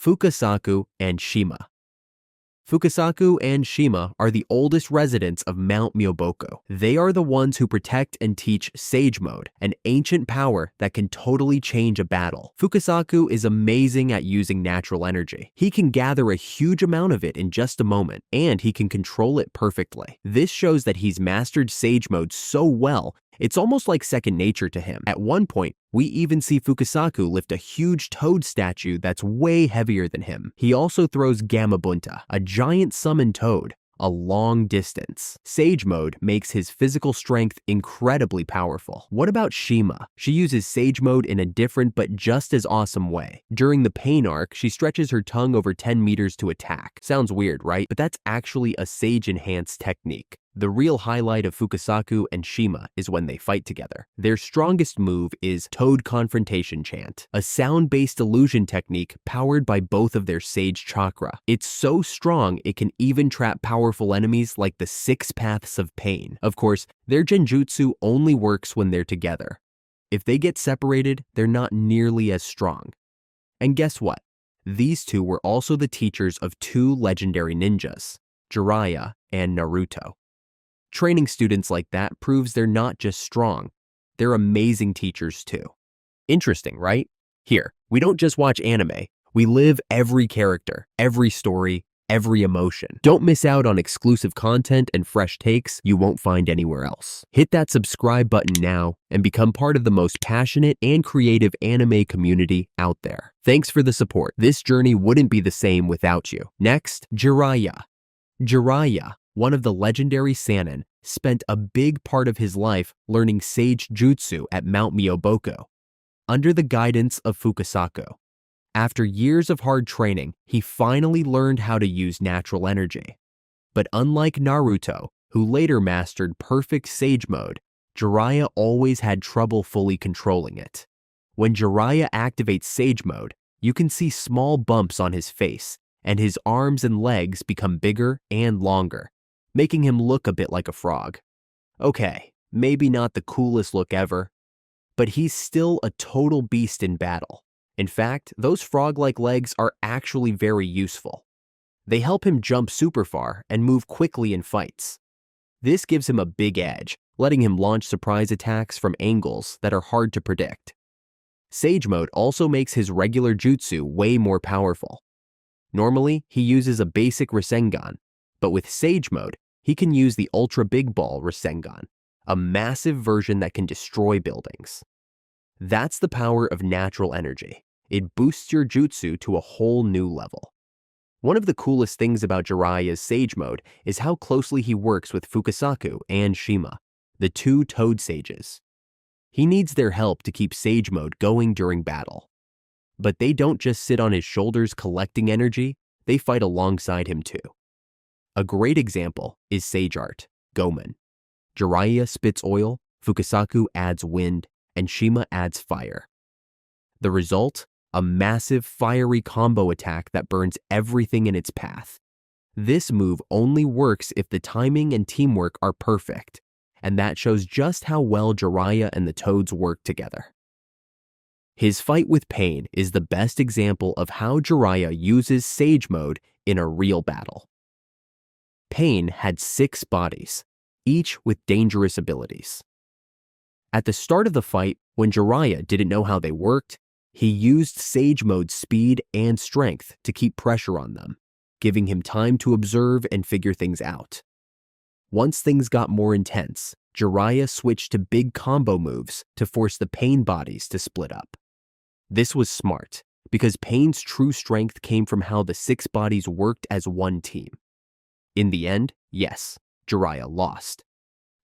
Fukasaku and Shima. Fukasaku and Shima are the oldest residents of Mount Myōboku. They are the ones who protect and teach Sage Mode, an ancient power that can totally change a battle. Fukasaku is amazing at using natural energy. He can gather a huge amount of it in just a moment, and he can control it perfectly. This shows that he's mastered Sage Mode so well, it's almost like second nature to him. At one point, we even see Fukasaku lift a huge toad statue that's way heavier than him. He also throws Gamabunta, a giant summoned toad, a long distance. Sage Mode makes his physical strength incredibly powerful. What about Shima? She uses Sage Mode in a different but just as awesome way. During the pain arc, she stretches her tongue over 10 meters to attack. Sounds weird, right? But that's actually a Sage-enhanced technique. The real highlight of Fukasaku and Shima is when they fight together. Their strongest move is Toad Confrontation Chant, a sound-based illusion technique powered by both of their Sage Chakra. It's so strong it can even trap powerful enemies like the 6 Paths of Pain. Of course, their genjutsu only works when they're together. If they get separated, they're not nearly as strong. And guess what? These two were also the teachers of 2 legendary ninjas, Jeriah and Naruto. Training students like that proves they're not just strong, they're amazing teachers too. Interesting, right? Here, we don't just watch anime, we live every character, every story, every emotion. Don't miss out on exclusive content and fresh takes you won't find anywhere else. Hit that subscribe button now and become part of the most passionate and creative anime community out there. Thanks for the support. This journey wouldn't be the same without you. Next, Jeriah. Jeriah, one of the legendary Sannin, spent a big part of his life learning Sage Jutsu at Mount Myōboku, under the guidance of Fukasaku. After years of hard training, he finally learned how to use natural energy. But unlike Naruto, who later mastered perfect Sage Mode, Jeriah always had trouble fully controlling it. When Jeriah activates Sage Mode, you can see small bumps on his face, and his arms and legs become bigger and longer, making him look a bit like a frog. Okay, maybe not the coolest look ever, but he's still a total beast in battle. In fact, those frog-like legs are actually very useful. They help him jump super far and move quickly in fights. This gives him a big edge, letting him launch surprise attacks from angles that are hard to predict. Sage Mode also makes his regular jutsu way more powerful. Normally, he uses a basic Rasengan, but with Sage Mode, he can use the Ultra Big Ball Rasengan, a massive version that can destroy buildings. That's the power of natural energy. It boosts your jutsu to a whole new level. One of the coolest things about Jeriah's Sage Mode is how closely he works with Fukasaku and Shima, the 2 Toad Sages. He needs their help to keep Sage Mode going during battle. But they don't just sit on his shoulders collecting energy, they fight alongside him too. A great example is Sage Art, Gomen. Jeriah spits oil, Fukasaku adds wind, and Shima adds fire. The result? A massive fiery combo attack that burns everything in its path. This move only works if the timing and teamwork are perfect, and that shows just how well Jeriah and the Toads work together. His fight with Pain is the best example of how Jeriah uses Sage Mode in a real battle. Pain had 6 bodies, each with dangerous abilities. At the start of the fight, when Jeriah didn't know how they worked, he used Sage Mode's speed and strength to keep pressure on them, giving him time to observe and figure things out. Once things got more intense, Jeriah switched to big combo moves to force the Pain bodies to split up. This was smart, because Pain's true strength came from how the 6 bodies worked as one team. In the end, yes, Jeriah lost.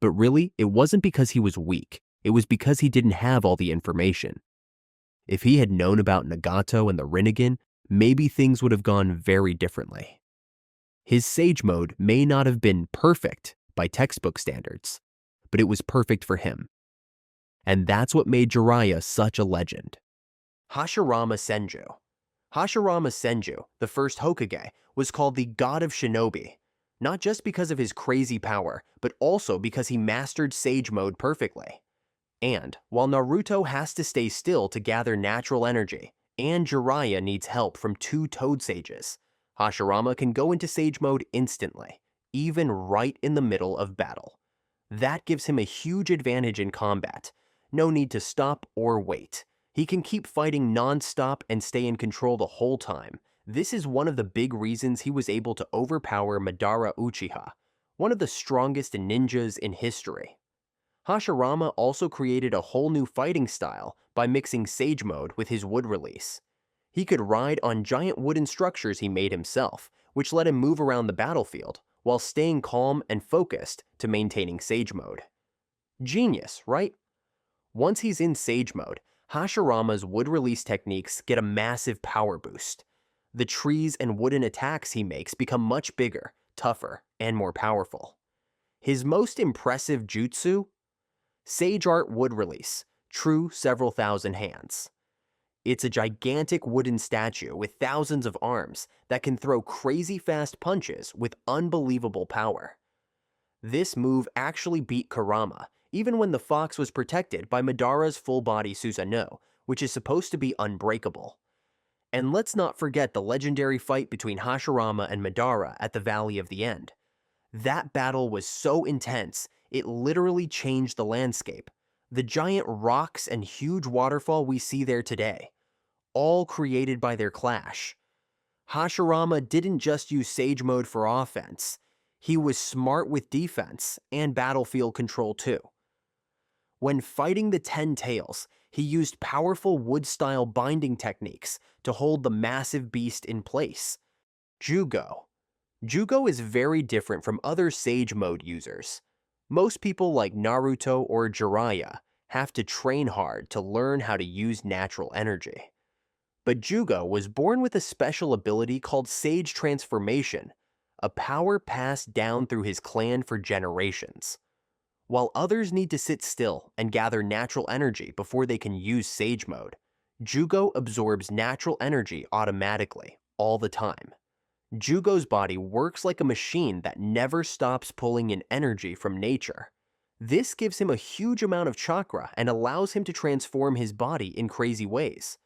But really, it wasn't because he was weak, it was because he didn't have all the information. If he had known about Nagato and the Rinnegan, maybe things would have gone very differently. His Sage Mode may not have been perfect by textbook standards, but it was perfect for him. And that's what made Jeriah such a legend. Hashiamarama Senju. Hashiamarama Senju, the first Hokage, was called the God of Shinobi, not just because of his crazy power, but also because he mastered Sage Mode perfectly. And while Naruto has to stay still to gather natural energy, and Jeriah needs help from 2 Toad Sages. Hashiamarama can go into Sage mode instantly, even right in the middle of battle. That gives him a huge advantage in combat. No need to stop or wait. He can keep fighting non-stop and stay in control the whole time. This is one of the big reasons he was able to overpower Madara Uchiha, one of the strongest ninjas in history. Hashiamarama also created a whole new fighting style by mixing Sage mode with his wood release. He could ride on giant wooden structures he made himself, which let him move around the battlefield while staying calm and focused to maintaining Sage mode. Genius, right? Once he's in Sage mode, Hashiarama's wood release techniques get a massive power boost. The trees and wooden attacks he makes become much bigger, tougher, and more powerful. His most impressive jutsu? Sage Art Wood Release, true several thousand hands. It's a gigantic wooden statue with thousands of arms that can throw crazy fast punches with unbelievable power. This move actually beat Kurama, even when the fox was protected by Madara's full-body Susanoo, which is supposed to be unbreakable. And let's not forget the legendary fight between Hashiarama and Madara at the Valley of the End. That battle was so intense, it literally changed the landscape. The giant rocks and huge waterfall we see there today, all created by their clash. Hashiarama didn't just use Sage mode for offense. He was smart with defense and battlefield control too. When fighting the 10 Tails, he used powerful wood-style binding techniques to hold the massive beast in place. Jugo. Jugo is very different from other Sage mode users. Most people like Naruto or Jeriah have to train hard to learn how to use natural energy. But Jugo was born with a special ability called Sage Transformation, a power passed down through his clan for generations. While others need to sit still and gather natural energy before they can use Sage mode, Jugo absorbs natural energy automatically, all the time. Jugo's body works like a machine that never stops pulling in energy from nature. This gives him a huge amount of chakra and allows him to transform his body in crazy ways.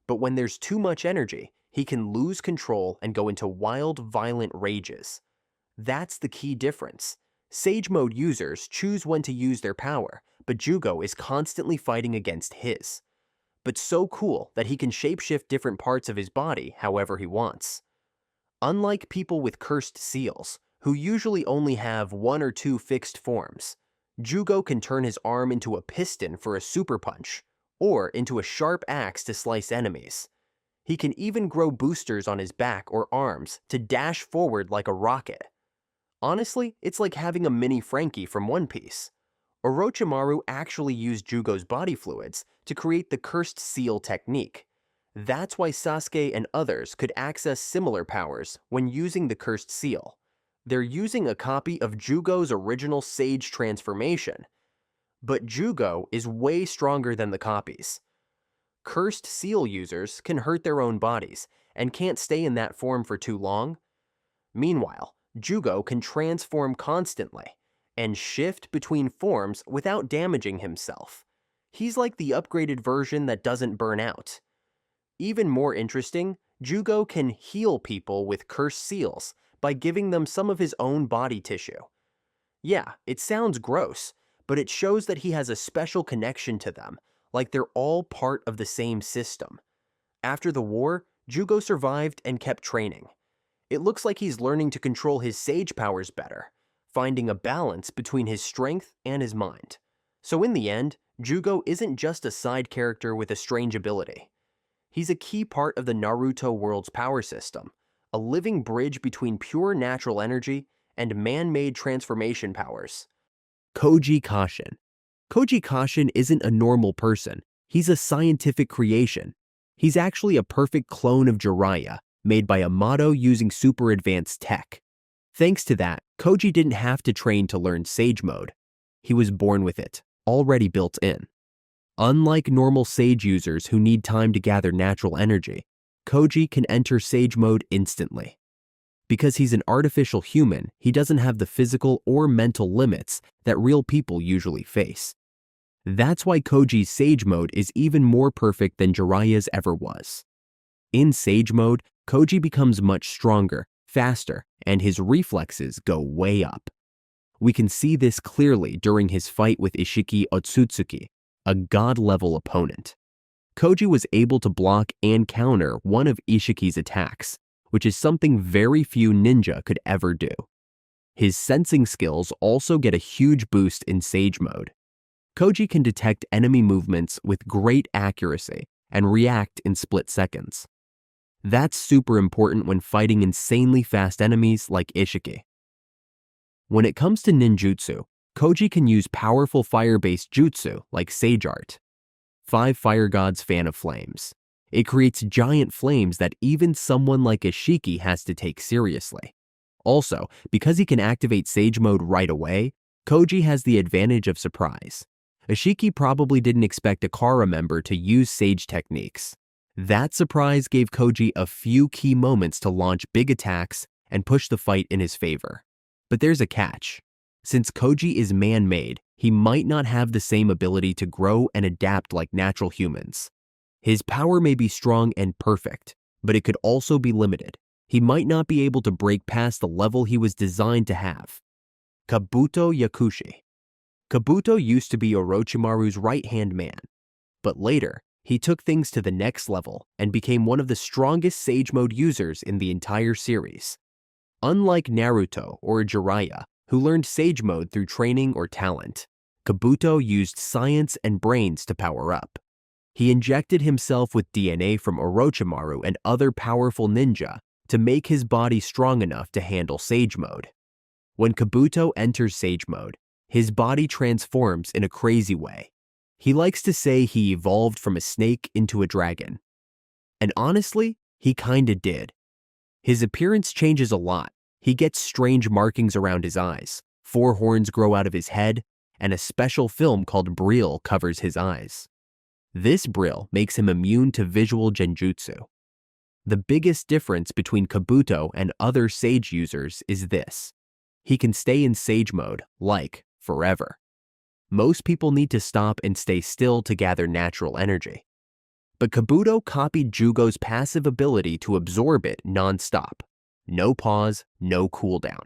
But when there's too much energy, he can lose control and go into wild, violent rages. That's the key difference. Sage mode users choose when to use their power, but Jugo is constantly fighting against his. But so cool that he can shapeshift different parts of his body however he wants. Unlike people with cursed seals, who usually only have 1 or 2 fixed forms, Jugo can turn his arm into a piston for a super punch, or into a sharp axe to slice enemies. He can even grow boosters on his back or arms to dash forward like a rocket. Honestly, it's like having a mini Frankie from One Piece. Orochimaru actually used Jugo's body fluids to create the Cursed Seal technique. That's why Sasuke and others could access similar powers when using the Cursed Seal. They're using a copy of Jugo's original Sage transformation. But Jugo is way stronger than the copies. Cursed Seal users can hurt their own bodies and can't stay in that form for too long. Meanwhile, Jugo can transform constantly and shift between forms without damaging himself. He's like the upgraded version that doesn't burn out. Even more interesting, Jugo can heal people with cursed seals by giving them some of his own body tissue. Yeah, it sounds gross, but it shows that he has a special connection to them, like they're all part of the same system. After the war, Jugo survived and kept training. It looks like he's learning to control his Sage powers better, finding a balance between his strength and his mind. So in the end, Jugo isn't just a side character with a strange ability. He's a key part of the Naruto world's power system, a living bridge between pure natural energy and man-made transformation powers. Koji Kashin. Koji Kashin isn't a normal person. He's a scientific creation. He's actually a perfect clone of Jeriah, made by Amato using super advanced tech. Thanks to that, Koji didn't have to train to learn Sage mode. He was born with it, already built in. Unlike normal Sage users who need time to gather natural energy, Koji can enter Sage mode instantly. Because he's an artificial human, he doesn't have the physical or mental limits that real people usually face. That's why Koji's Sage mode is even more perfect than Jeriah's ever was. In Sage mode, Cooji becomes much stronger, faster, and his reflexes go way up. We can see this clearly during his fight with Ishiki Otsutsuki, a god-level opponent. Cooji was able to block and counter one of Ishiki's attacks, which is something very few ninja could ever do. His sensing skills also get a huge boost in Sage mode. Cooji can detect enemy movements with great accuracy and react in split seconds. That's super important when fighting insanely fast enemies like Ishiki. When it comes to ninjutsu, Cooji can use powerful fire-based jutsu like Sage Art. 5 Fire Gods Fan of Flames. It creates giant flames that even someone like Ishiki has to take seriously. Also, because he can activate Sage mode right away, Cooji has the advantage of surprise. Ishiki probably didn't expect a Kara member to use Sage techniques. That surprise gave Cooji a few key moments to launch big attacks and push the fight in his favor. But there's a catch. Since Cooji is man-made, he might not have the same ability to grow and adapt like natural humans. His power may be strong and perfect, but it could also be limited. He might not be able to break past the level he was designed to have. Kabuto Yakushi. Kabuto used to be Orochimaru's right-hand man, but later, he took things to the next level and became one of the strongest Sage mode users in the entire series. Unlike Naruto or Jeriah, who learned Sage mode through training or talent, Kabuto used science and brains to power up. He injected himself with DNA from Orochimaru and other powerful ninja to make his body strong enough to handle Sage mode. When Kabuto enters Sage mode, his body transforms in a crazy way. He likes to say he evolved from a snake into a dragon. And honestly, he kinda did. His appearance changes a lot. He gets strange markings around his eyes, 4 horns grow out of his head, and a special film called Brill covers his eyes. This Brill makes him immune to visual genjutsu. The biggest difference between Kabuto and other Sage users is this. He can stay in Sage mode, like, forever. Most people need to stop and stay still to gather natural energy. But Kabuto copied Jugo's passive ability to absorb it non-stop. No pause, no cooldown.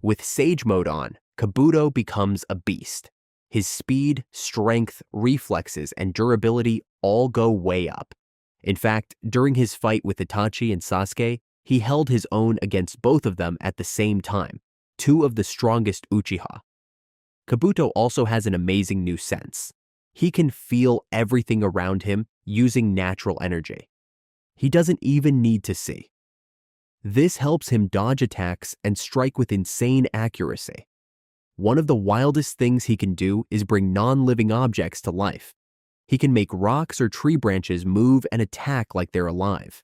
With Sage mode on, Kabuto becomes a beast. His speed, strength, reflexes, and durability all go way up. In fact, during his fight with Itachi and Sasuke, he held his own against both of them at the same time, 2 of the strongest Uchiha. Kabuto also has an amazing new sense. He can feel everything around him using natural energy. He doesn't even need to see. This helps him dodge attacks and strike with insane accuracy. One of the wildest things he can do is bring non-living objects to life. He can make rocks or tree branches move and attack like they're alive.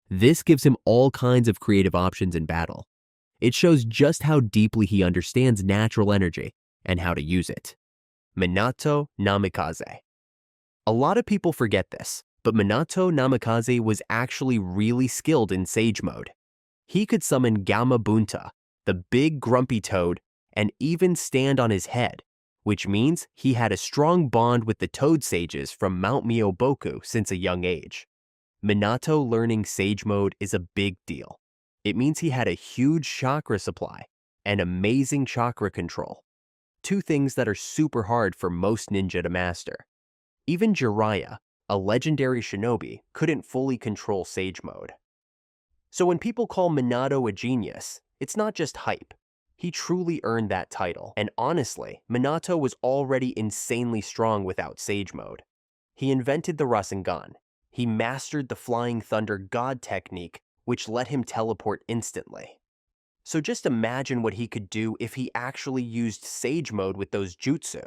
This gives him all kinds of creative options in battle. It shows just how deeply he understands natural energy and how to use it. Minato Namikaze. A lot of people forget this, but Minato Namikaze was actually really skilled in Sage mode. He could summon Gamabunta, the big grumpy toad, and even stand on his head, which means he had a strong bond with the toad sages from Mount Myōboku since a young age. Minato learning Sage mode is a big deal. It means he had a huge chakra supply and amazing chakra control. 2 things that are super hard for most ninja to master. Even Jeriah, a legendary shinobi, couldn't fully control Sage mode. So when people call Minato a genius, it's not just hype. He truly earned that title, and honestly, Minato was already insanely strong without Sage mode. He invented the Rasengan. He mastered the Flying Thunder God technique, which let him teleport instantly. So just imagine what he could do if he actually used Sage mode with those jutsu.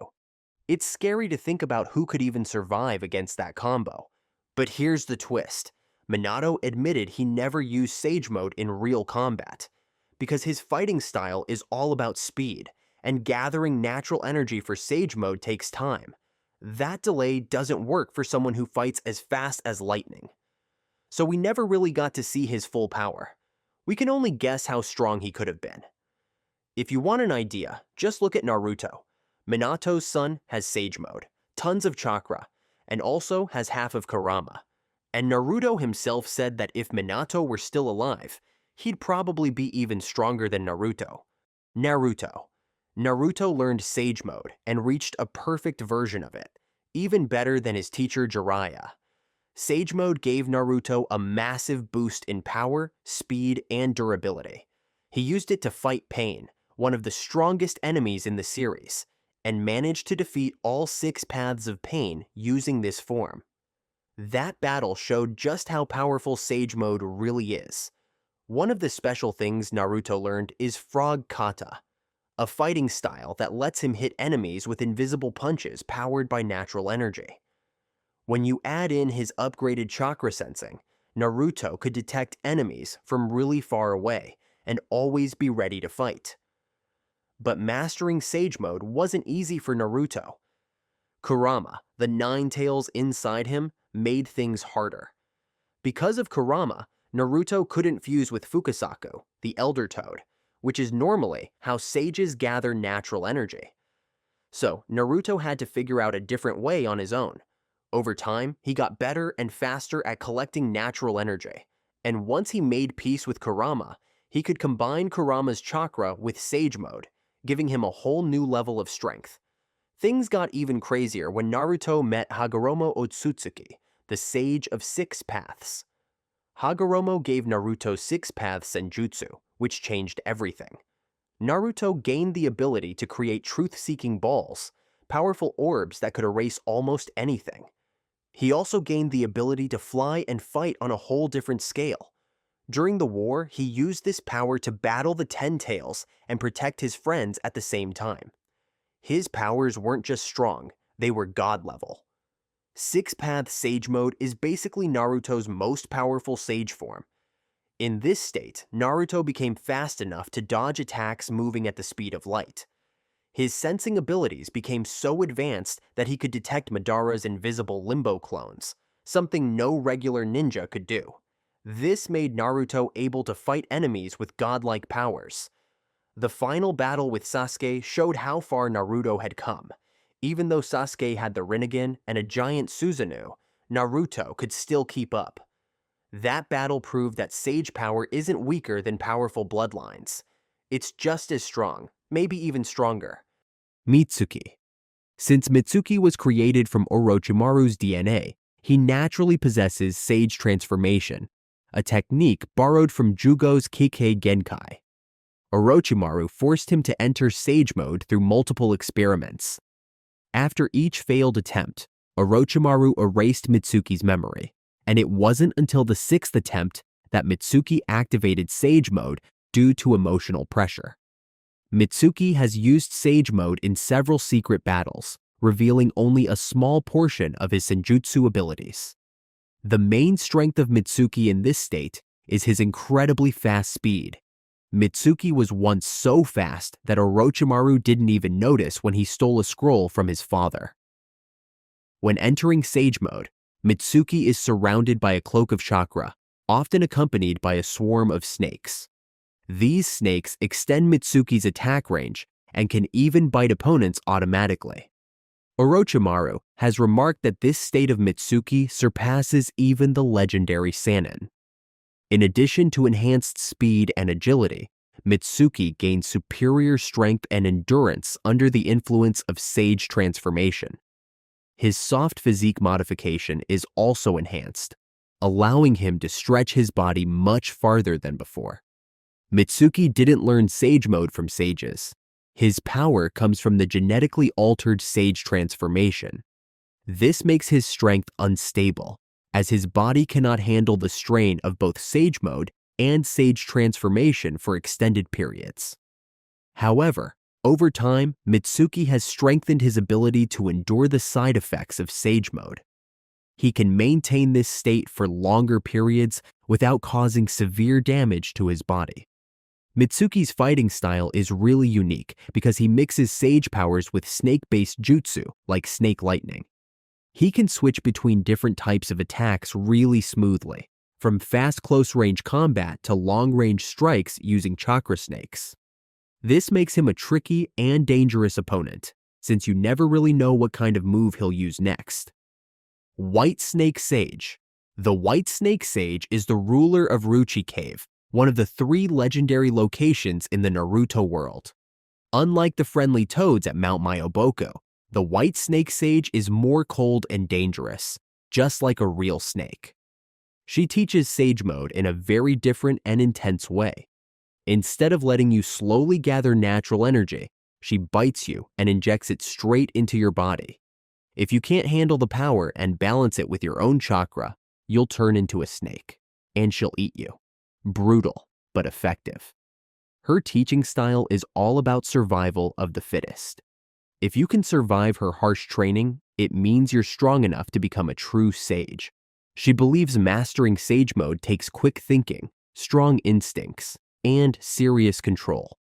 It's scary to think about who could even survive against that combo. But here's the twist. Minato admitted he never used Sage mode in real combat, because his fighting style is all about speed, and gathering natural energy for Sage mode takes time. That delay doesn't work for someone who fights as fast as lightning. So we never really got to see his full power. We can only guess how strong he could have been. If you want an idea, just look at Naruto. Minato's son has Sage mode, tons of chakra, and also has half of Kurama. And Naruto himself said that if Minato were still alive, he'd probably be even stronger than Naruto. Naruto learned Sage Mode and reached a perfect version of it, even better than his teacher Jeriah. Sage Mode gave Naruto a massive boost in power, speed, and durability. He used it to fight Pain, one of the strongest enemies in the series, and managed to defeat all 6 paths of Pain using this form. That battle showed just how powerful Sage Mode really is. One of the special things Naruto learned is Frog Kata, a fighting style that lets him hit enemies with invisible punches powered by natural energy. When you add in his upgraded chakra sensing, Naruto could detect enemies from really far away and always be ready to fight. But mastering Sage Mode wasn't easy for Naruto. Kurama, the 9 tails inside him, made things harder. Because of Kurama, Naruto couldn't fuse with Fukasaku, the Elder Toad, which is normally how sages gather natural energy. So Naruto had to figure out a different way on his own. Over time, he got better and faster at collecting natural energy, and once he made peace with Kurama, he could combine Kurama's chakra with Sage Mode, giving him a whole new level of strength. Things got even crazier when Naruto met Hagoromo Otsutsuki, the Sage of 6 Paths. Hagoromo gave Naruto 6 Paths Senjutsu, which changed everything. Naruto gained the ability to create truth-seeking balls, powerful orbs that could erase almost anything. He also gained the ability to fly and fight on a whole different scale. During the war, he used this power to battle the 10 Tails and protect his friends at the same time. His powers weren't just strong, they were god level. 6-Path Sage Mode is basically Naruto's most powerful sage form. In this state, Naruto became fast enough to dodge attacks moving at the speed of light. His sensing abilities became so advanced that he could detect Madara's invisible limbo clones, something no regular ninja could do. This made Naruto able to fight enemies with godlike powers. The final battle with Sasuke showed how far Naruto had come. Even though Sasuke had the Rinnegan and a giant Susanoo, Naruto could still keep up. That battle proved that sage power isn't weaker than powerful bloodlines. It's just as strong, maybe even stronger. Mitsuki. Since Mitsuki was created from Orochimaru's DNA, he naturally possesses Sage Transformation, a technique borrowed from Jugo's Kikei Genkai. Orochimaru forced him to enter Sage Mode through multiple experiments. After each failed attempt, Orochimaru erased Mitsuki's memory, and it wasn't until the 6th attempt that Mitsuki activated Sage Mode due to emotional pressure. Mitsuki has used Sage Mode in several secret battles, revealing only a small portion of his Senjutsu abilities. The main strength of Mitsuki in this state is his incredibly fast speed. Mitsuki was once so fast that Orochimaru didn't even notice when he stole a scroll from his father. When entering Sage Mode, Mitsuki is surrounded by a cloak of chakra, often accompanied by a swarm of snakes. These snakes extend Mitsuki's attack range and can even bite opponents automatically. Orochimaru has remarked that this state of Mitsuki surpasses even the legendary Sannin. In addition to enhanced speed and agility, Mitsuki gains superior strength and endurance under the influence of Sage Transformation. His soft physique modification is also enhanced, allowing him to stretch his body much farther than before. Mitsuki didn't learn Sage Mode from sages. His power comes from the genetically altered Sage Transformation. This makes his strength unstable, as his body cannot handle the strain of both Sage Mode and Sage Transformation for extended periods. However, over time, Mitsuki has strengthened his ability to endure the side effects of Sage Mode. He can maintain this state for longer periods without causing severe damage to his body. Mitsuki's fighting style is really unique because he mixes Sage powers with snake-based jutsu, like Snake Lightning. He can switch between different types of attacks really smoothly, from fast close-range combat to long-range strikes using chakra snakes. This makes him a tricky and dangerous opponent, since you never really know what kind of move he'll use next. White Snake Sage. The White Snake Sage is the ruler of Ruchi Cave, one of the 3 legendary locations in the Naruto world. Unlike the friendly toads at Mount Myōboku, the White Snake Sage is more cold and dangerous, just like a real snake. She teaches Sage Mode in a very different and intense way. Instead of letting you slowly gather natural energy, she bites you and injects it straight into your body. If you can't handle the power and balance it with your own chakra, you'll turn into a snake, and she'll eat you. Brutal, but effective. Her teaching style is all about survival of the fittest. If you can survive her harsh training, it means you're strong enough to become a true sage. She believes mastering Sage Mode takes quick thinking, strong instincts, and serious control.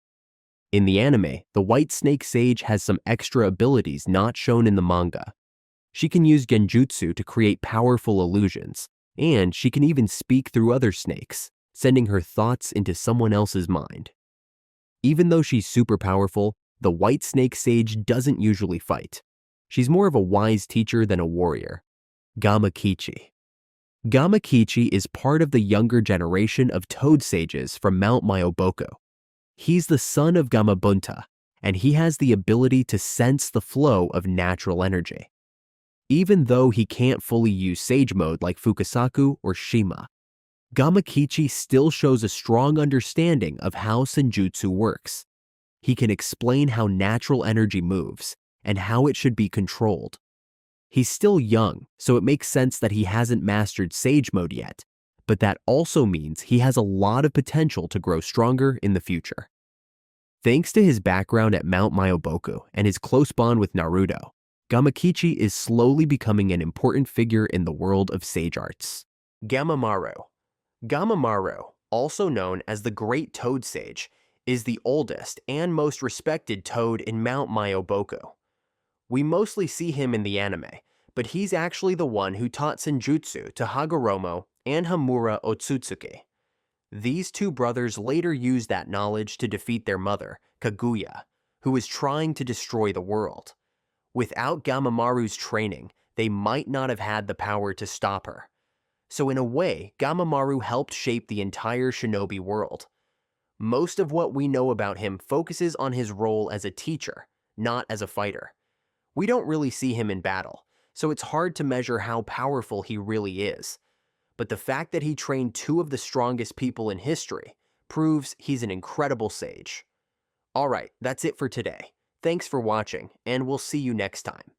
In the anime, the White Snake Sage has some extra abilities not shown in the manga. She can use genjutsu to create powerful illusions, and she can even speak through other snakes, sending her thoughts into someone else's mind. Even though she's super powerful, the White Snake Sage doesn't usually fight. She's more of a wise teacher than a warrior. Gamakichi. Gamakichi is part of the younger generation of toad sages from Mount Myōboku. He's the son of Gamabunta, and he has the ability to sense the flow of natural energy. Even though he can't fully use Sage Mode like Fukasaku or Shima, Gamakichi still shows a strong understanding of how senjutsu works. He can explain how natural energy moves and how it should be controlled. He's still young, so it makes sense that he hasn't mastered Sage Mode yet, but that also means he has a lot of potential to grow stronger in the future. Thanks to his background at Mount Myōboku and his close bond with Naruto, Gamakichi is slowly becoming an important figure in the world of sage arts. Gamamaru. Gamamaru, also known as the Great Toad Sage, is the oldest and most respected toad in Mount Myōboku. We mostly see him in the anime, but he's actually the one who taught senjutsu to Hagoromo and Hamura Otsutsuki. These 2 brothers later used that knowledge to defeat their mother, Kaguya, who was trying to destroy the world. Without Gamamaru's training, they might not have had the power to stop her. So in a way, Gamamaru helped shape the entire shinobi world. Most of what we know about him focuses on his role as a teacher, not as a fighter. We don't really see him in battle, so it's hard to measure how powerful he really is. But the fact that he trained 2 of the strongest people in history proves he's an incredible sage. Alright, that's it for today. Thanks for watching, and we'll see you next time.